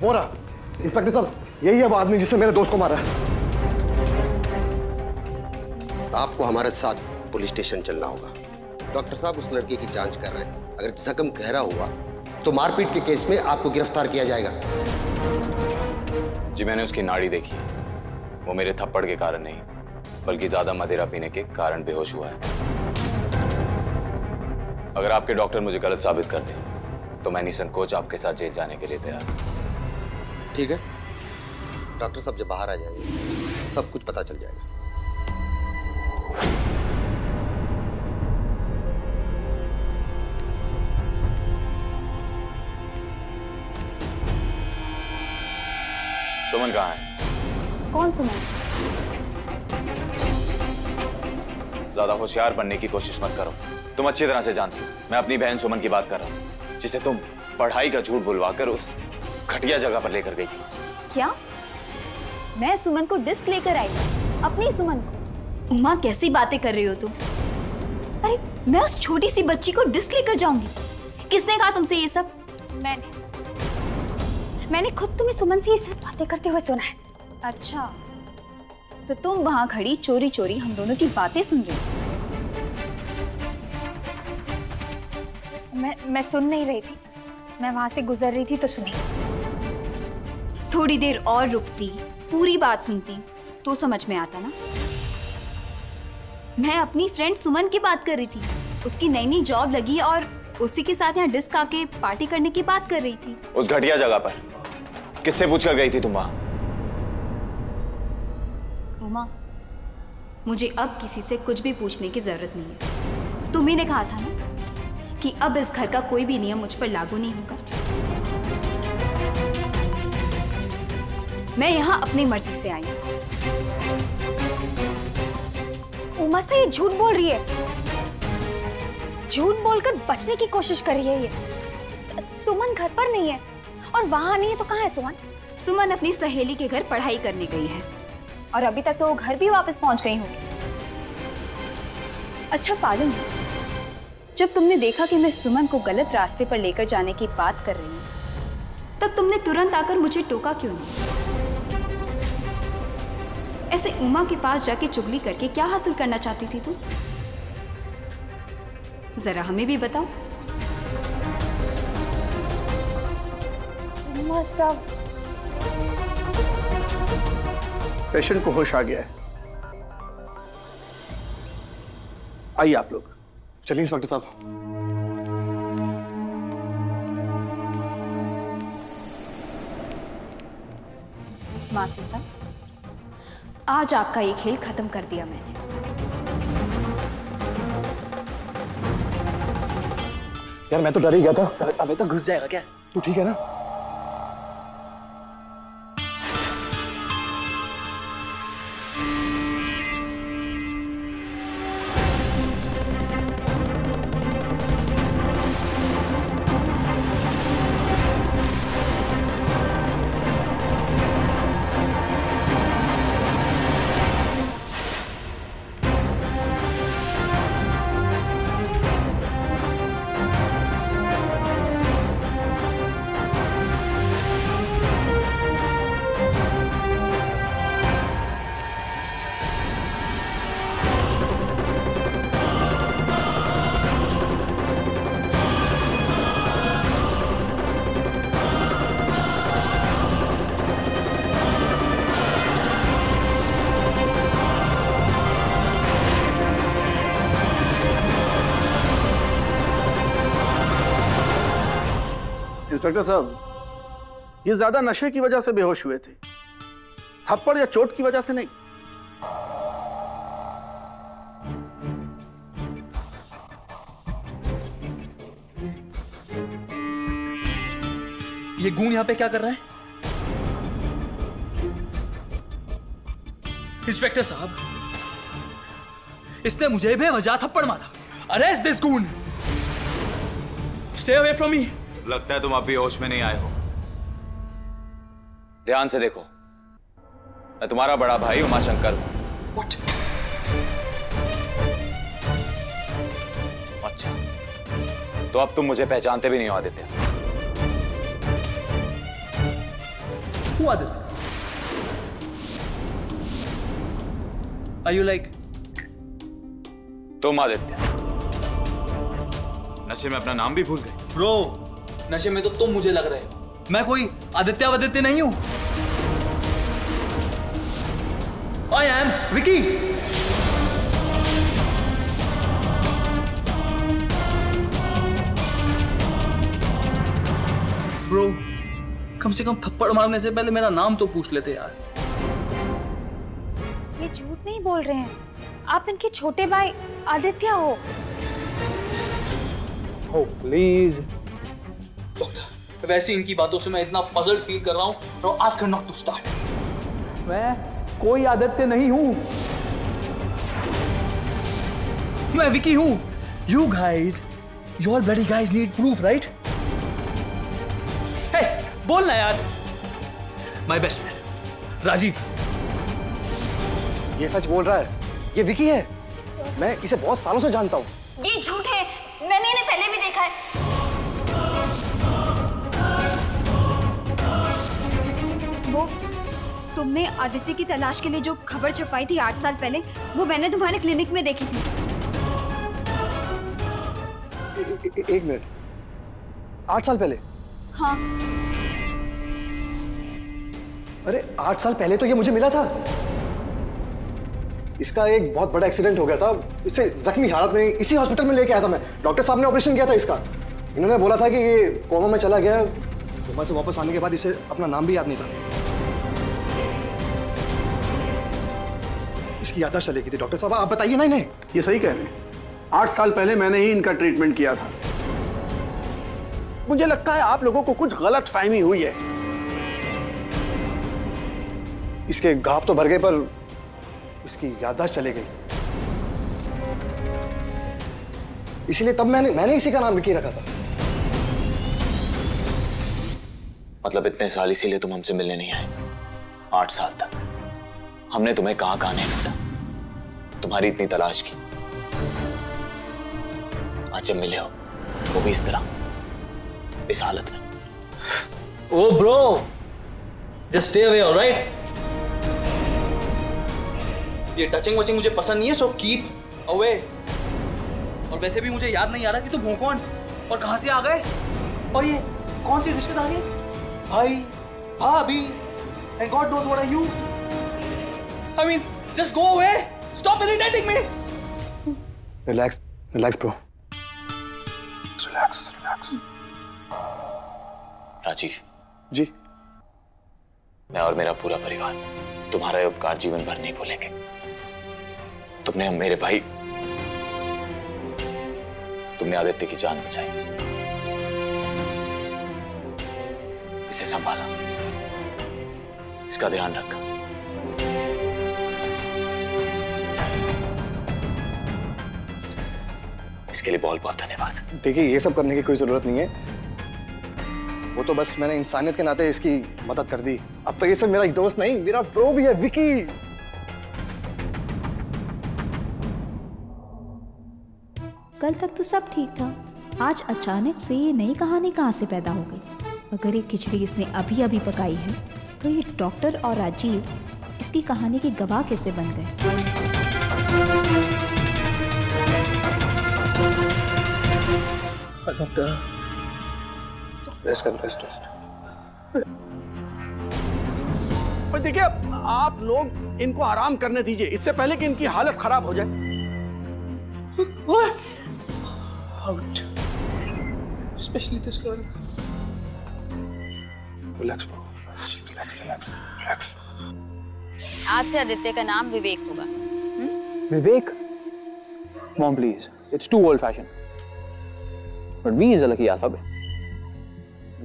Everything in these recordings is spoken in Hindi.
हो रहा। इंस्पेक्टर साहब, यही है वो आदमी जिसने मेरे दोस्त को मारा। आपको हमारे साथ पुलिस स्टेशन चलना होगा। डॉक्टर साहब उस लड़के की जांच कर रहे हैं। अगर जख्म गहरा हुआ तो मारपीट के केस में आपको गिरफ्तार किया जाएगा। जी मैंने उसकी नाड़ी देखी। वो मेरे थप्पड़ के कारण नहीं, बल्कि ज्यादा मदिरा पीने के कारण बेहोश हुआ है। अगर आपके डॉक्टर मुझे गलत साबित कर दें तो मैं निसंकोच आपके साथ जेल जाने के लिए तैयार हूं। ठीक है, डॉक्टर साहब जब बाहर आ जाएंगे सब कुछ पता चल जाएगा। सुमन कहाँ है? कौन सुमन? ज्यादा होशियार बनने की कोशिश मत करो। तुम अच्छी तरह से जानती हो मैं अपनी बहन सुमन की बात कर रहा हूँ, जिसे तुम पढ़ाई का झूठ बुलवाकर उस घटिया जगह पर लेकर गई थी। क्या? मैं सुमन को डिस्क लेकर आई? अपनी सुमन को? उमा, कैसी बातें कर रही हो तुम? अरे मैं उस छोटी सी बच्ची को डिस्क लेकर जाऊंगी? किसने कहा तुमसे ये सब? मैंने खुद तुम्हें सुमन से ये सब बातें करते हुए सुना है। अच्छा, तो तुम वहां खड़ी चोरी चोरी हम दोनों की बातें सुन रही थी? मैं सुन नहीं रही थी, मैं वहां से गुजर रही थी तो सुनी। थोड़ी देर और रुकती, पूरी बात सुनती तो समझ में आता ना। मैं अपनी फ्रेंड सुमन की बात कर रही थी। उसकी नई नई जॉब लगी और उसी के साथ यहाँ डिस्क आके पार्टी करने की बात कर रही थी। उस घटिया जगह पर किससे पूछकर गई थी तुम वहां? उमा, मुझे अब किसी से कुछ भी पूछने की जरूरत नहीं है। तुम्ही ने कहा था ना कि अब इस घर का कोई भी नियम मुझ पर लागू नहीं होगा। मैं यहाँ अपनी मर्जी से आई हूँ। उमा से ये झूठ बोल रही है, झूठ बोलकर बचने की कोशिश कर रही है ये। सुमन घर पर नहीं है और वहां नहीं है तो कहाँ है सुमन? सुमन अपनी सहेली के घर पढ़ाई करने गई है और अभी तक तो वो घर भी वापस पहुंच गई होगी। अच्छा पालू, जब तुमने देखा कि मैं सुमन को गलत रास्ते पर लेकर जाने की बात कर रही हूँ, तब तुमने तुरंत आकर मुझे टोका क्यों नहीं? ऐसे उमा के पास जाके चुगली करके क्या हासिल करना चाहती थी तुम? जरा हमें भी बताओ। उमा सब पेशेंट को होश आ गया है। आइए आप लोग। चलिए इंस्पेक्टर साहब। मासी साहब, आज आपका ये खेल खत्म कर दिया मैंने। यार मैं तो डर ही गया था। अबे तो घुस जाएगा क्या? तू ठीक है ना? इंस्पेक्टर साहब, ये ज्यादा नशे की वजह से बेहोश हुए थे, थप्पड़ या चोट की वजह से नहीं। ये गूंड यहां पे क्या कर रहा है? इंस्पेक्टर साहब, इसने मुझे बेवजह थप्पड़ मारा। Arrest this goon. Stay away from me. लगता है तुम अभी होश में नहीं आए हो। ध्यान से देखो, मैं तुम्हारा बड़ा भाई उमाशंकर हूं। What? अच्छा, तो अब तुम मुझे पहचानते भी नहीं हो Aditya. Who Aditya? Are you like? तुम आदित्य नशे में अपना नाम भी भूल गए। ब्रो, नशे में तो तुम मुझे लग रहे हो। मैं कोई आदित्य वदित्य नहीं हूं। I am Vicky. ब्रो, कम से कम थप्पड़ मारने से पहले मेरा नाम तो पूछ लेते यार। ये झूठ नहीं बोल रहे हैं, आप इनके छोटे भाई आदित्य हो। Oh, please. वैसे इनकी बातों से मैं इतना पजल्ड फील कर रहा हूँ। Now ask her not to start. मैं कोई आदित्य नहीं हूँ। मैं विकी हूँ। You guys, you all bloody guys need proof, right? Hey, बोलना यार। My best friend, Rajiv. ये सच बोल रहा है, ये विकी है। मैं इसे बहुत सालों से जानता हूँ। ये झूठ है, मैंने इन्हें पहले भी देखा है। वो तुमने आदित्य की तलाश के लिए जो खबर छपाई थी 8 साल पहले, वो मैंने तुम्हारे क्लिनिक में देखी थी। एक मिनट, 8 साल पहले? हाँ। अरे 8 साल पहले तो ये मुझे मिला था। इसका एक बहुत बड़ा एक्सीडेंट हो गया था, इसे जख्मी हालत में इसी हॉस्पिटल में लेके आया था मैं। डॉक्टर साहब ने ऑपरेशन किया था इसका। इन्होंने बोला था कि ये कोमा में चला गया। कोमा से वापस आने के बाद इसे अपना नाम भी याद नहीं था। इसकी याददाश्त चली गई थी। डॉक्टर साहब आप बताइए ना इन्हें। ये सही कह रहे हैं, 8 साल पहले मैंने ही इनका ट्रीटमेंट किया था। मुझे लगता है आप लोगों को कुछ गलत फहमी हुई है। इसके घाव तो भर गए पर इसकी याददाश्त चली गई। इसलिए तब मैंने इसी का नाम विकी रखा था। मतलब इतने साल इसीलिए तुम हमसे मिलने नहीं आए? 8 साल तक हमने तुम्हें कहां नहीं ढूंढा, तुम्हारी इतनी तलाश की। आज जब मिले हो तो वो भी इस तरह, इस हालत में। Oh bro, just stay away, alright? ये टचिंग वचिंग मुझे पसंद नहीं है, so keep away। और वैसे भी मुझे याद नहीं आ रहा कि तुम हो कौन और कहां से आ गए, और ये कौन सी रिश्तेदारी है? भाई, भाभी, and God knows what are you? I mean, just go away. Stop irritating me. Relax, relax bro. Rajeev ji, मैं और मेरा पूरा परिवार तुम्हारा उपकार जीवन भर नहीं भूलेंगे। तुमने मेरे भाई, तुमने आदित्य की जान बचाई, इसे संभाला, इसका ध्यान रखा। इसके लिए बहुत बहुत धन्यवाद। देखिए ये सब करने की कोई जरूरत नहीं है। वो तो बस मैंने इंसानियत के नाते इसकी मदद कर दी। अब तो ये सब मेरा एक दोस्त नहीं, मेरा प्रो भी है, विकी। कल तक तो सब ठीक था, आज अचानक से ये नई कहानी कहाँ से पैदा हो गई? अगर ये खिचड़ी इसने अभी अभी पकाई है तो ये डॉक्टर और राजीव इसकी कहानी के गवाह कैसे बन गए? डॉक्टर, रेस्ट कर, रेस्ट। पर देखिए, आप लोग इनको आराम करने दीजिए, इससे पहले कि इनकी हालत खराब हो जाए। Out. Especially this girl. Relax bro, relax. आज से आदित्य का नाम विवेक होगा। Vivek? Mom, please. It's too old-fashioned. But V is a lucky alphabet. V.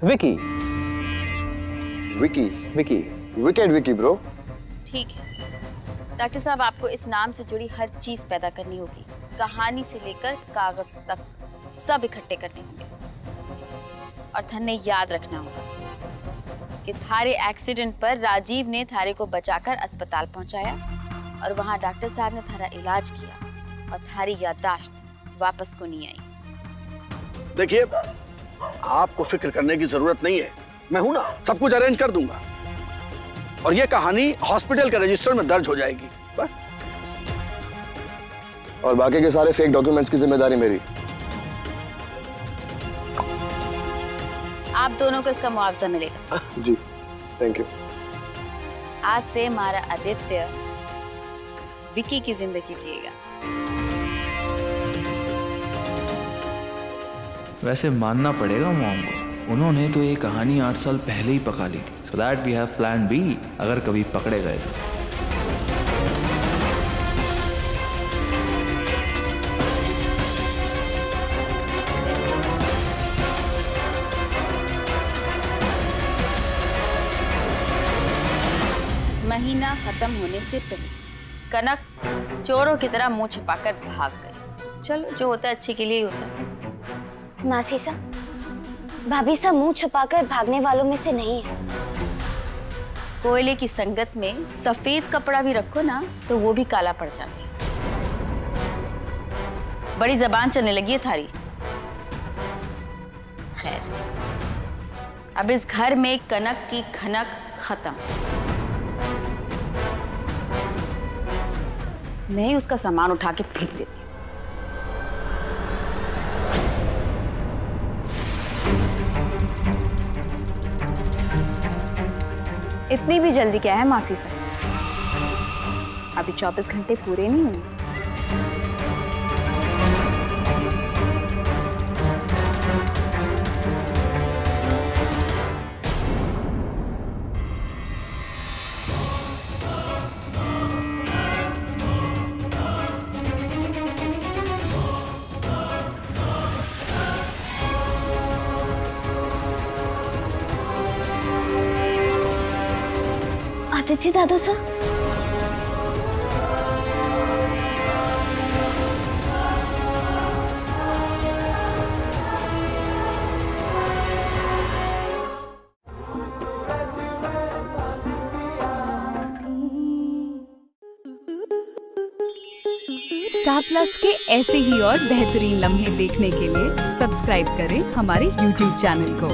Vicky. Vicky, Vicky. Wicket Vicky bro. ठीक है डॉक्टर साहब, आपको इस नाम से जुड़ी हर चीज पैदा करनी होगी। कहानी से लेकर कागज तक सब इकट्ठे करने होंगे। और थाने याद रखना होगा कि थारे एक्सीडेंट पर राजीव ने थारे को बचाकर अस्पताल पहुंचाया और वहां डॉक्टर साहब ने थारा इलाज किया और थारी याददाश्त वापस को नहीं आई। देखिए, आपको फिक्र करने की जरूरत नहीं है। मैं हूं ना, सब कुछ अरेंज कर दूंगा और ये कहानी हॉस्पिटल के रजिस्टर में दर्ज हो जाएगी बस। और बाकी के सारे फेक डॉक्यूमेंट्स की जिम्मेदारी मेरी। आप दोनों को इसका मुआवजा मिलेगा। जी थैंक यू। आज से हमारा आदित्य विकी की जिंदगी जिएगा। वैसे मानना पड़ेगा मॉम को, उन्होंने तो ये कहानी 8 साल पहले ही पका ली थी। So that we have plan B अगर कभी पकड़े गए तो। महीना खत्म होने से पहले कनक चोरों की तरह मुंह छिपाकर भाग गए। चलो जो होता है अच्छे के लिए ही होता है। मासी साहब, भाभी साहब मुंह छुपाकर भागने वालों में से नहीं है। कोयले की संगत में सफेद कपड़ा भी रखो ना तो वो भी काला पड़ जाता है। बड़ी जबान चलने लगी है थारी। खैर, अब इस घर में कनक की खनक खत्म। मैं ही उसका सामान उठा के फेंक देती हूँ। इतनी भी जल्दी क्या है मासी साहब, अभी 24 घंटे पूरे नहीं हुए। आदित्य दादा साहब, स्टार प्लस के ऐसे ही और बेहतरीन लम्हे देखने के लिए सब्सक्राइब करें हमारे YouTube चैनल को।